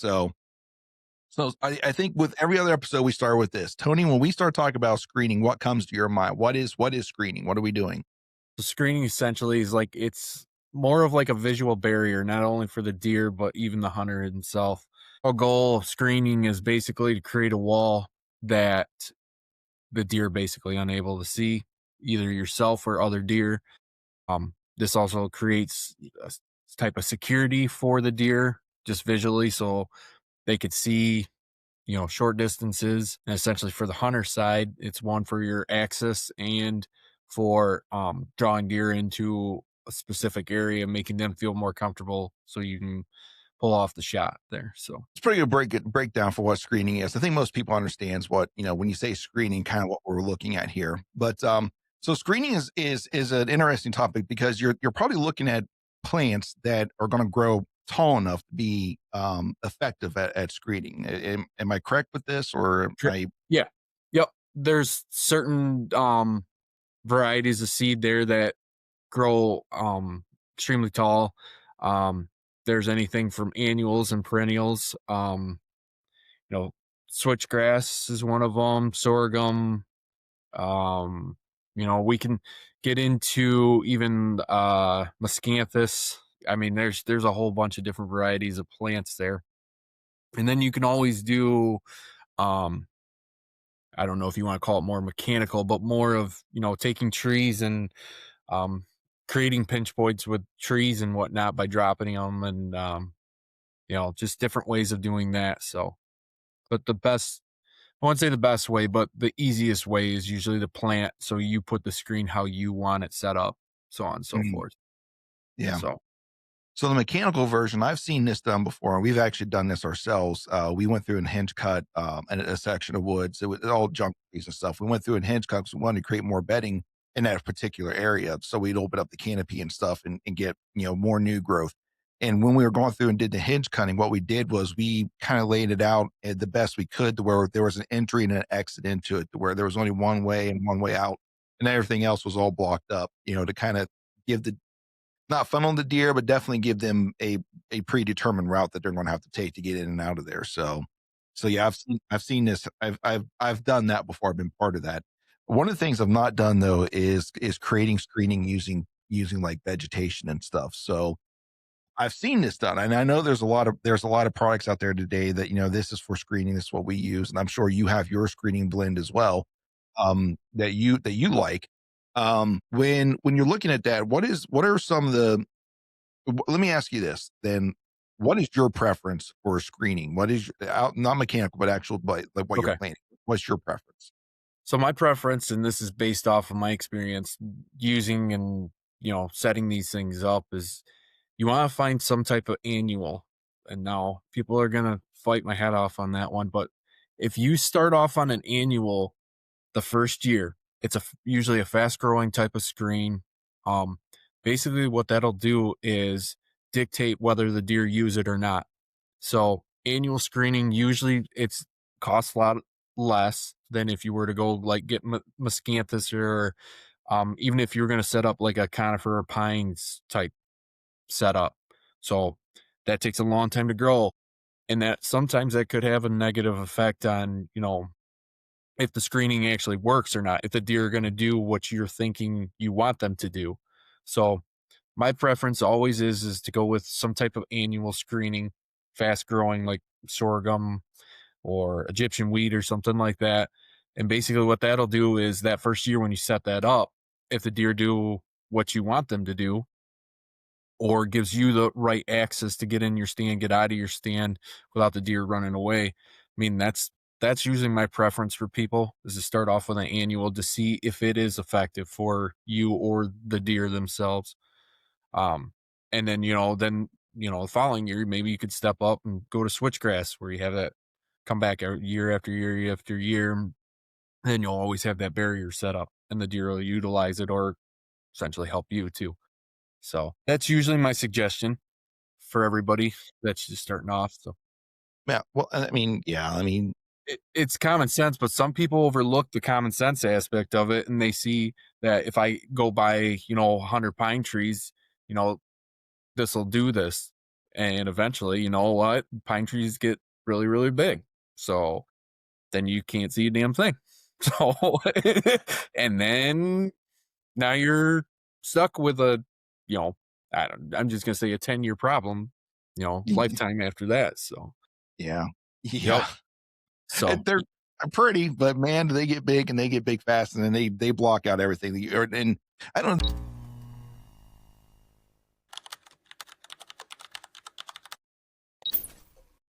So I think with every other episode we start with this. Tony, when we start talking about screening, what comes to your mind? What is screening? What are we doing? So screening essentially is like it's more of like a visual barrier, not only for the deer, but even the hunter himself. A goal of screening is basically to create a wall that the deer basically unable to see, either yourself or other deer. This also creates type of security for the deer just visually, so they could see, short distances. And essentially for the hunter side, it's one for your axis and for drawing deer into a specific area, making them feel more comfortable so you can pull off the shot there. So It's pretty good breakdown for what screening is. I think most people understands what, when you say screening, kind of what we're looking at here. But so screening is an interesting topic because you're probably looking at plants that are going to grow tall enough to be effective at screening. Am I correct with this, or am Sure. I? Yeah. Yep. There's certain varieties of seed there that grow extremely tall. Um there's anything from annuals and perennials. You know, switchgrass is one of them, sorghum. Um, we can get into even miscanthus. I mean, there's a whole bunch of different varieties of plants there. And then you can always do um I don't know if you want to call it more mechanical, but more of, taking trees and um creating pinch points with trees and whatnot by dropping them, and just different ways of doing that. So, but the best, I wouldn't say the best way, but the easiest way is usually the plant. So you put the screen how you want it set up, so on and so Mm, forth. yeah. So, So the mechanical version, I've seen this done before. We've actually done this ourselves. We went through and hinge cut a section of woods. It was all junk trees and stuff. We went through and hinge cut because we wanted to create more bedding in that particular area. So we'd open up the canopy and stuff and get more new growth. And when we were going through and did the hinge cutting, what we did was we kind of laid it out the best we could to where there was an entry and an exit into it, to where there was only one way and one way out, and everything else was all blocked up. To kind of give the not funnel the deer, but definitely give them a predetermined route that they're going to have to take to get in and out of there. So yeah, I've seen this. I've done that before. I've been part of that. One of the things I've not done though is creating screening using like vegetation and stuff. So I've seen this done, and I know there's a lot of products out there today that this is for screening. This is what we use, and I'm sure you have your screening blend as well, that you like. When you're looking at that, what are some of the let me ask you this then. What is your preference for screening? What is out, not mechanical, but actual, like what you're okay. planning? What's your preference? So my preference, and this is based off of my experience using and setting these things up, is you want to find some type of annual. And now people are gonna fight my head off on that one, but if you start off on an annual the first year, it's usually a fast growing type of screen. Um, Basically, what that'll do is dictate whether the deer use it or not. So annual screening usually it's costs a lot less than if you were to go like get miscanthus, or even if you were going to set up like a conifer or pines type setup. So that takes a long time to grow, and that sometimes that could have a negative effect on if the screening actually works or not, if the deer are going to do what you're thinking you want them to do. So my preference always is to go with some type of annual screening, fast growing like sorghum or Egyptian wheat or something like that. And basically what that'll do is that first year when you set that up, if the deer do what you want them to do, or gives you the right access to get in your stand, get out of your stand without the deer running away. I mean, that's usually my preference for people, is to start off with an annual to see if it is effective for you or the deer themselves. Um, and then the following year maybe you could step up and go to switchgrass where you have that come back year after year after year. And then you'll always have that barrier set up, and the deer will utilize it or essentially help you too. So that's usually my suggestion for everybody that's just starting off. So Yeah, well, I mean, yeah, I mean, it's common sense, but some people overlook the common sense aspect of it, and they see that if I go buy 100 pine trees, you know, this will do this. and eventually, you know what? Pine trees get really, really big. So then you can't see a damn thing. So, and then now you're stuck with a, you know, I'm just gonna say a 10-year problem, lifetime after that. So, Yeah. yep. Yeah. So, And they're pretty, but man, do they get big and they get big fast and then they block out everything. And I don't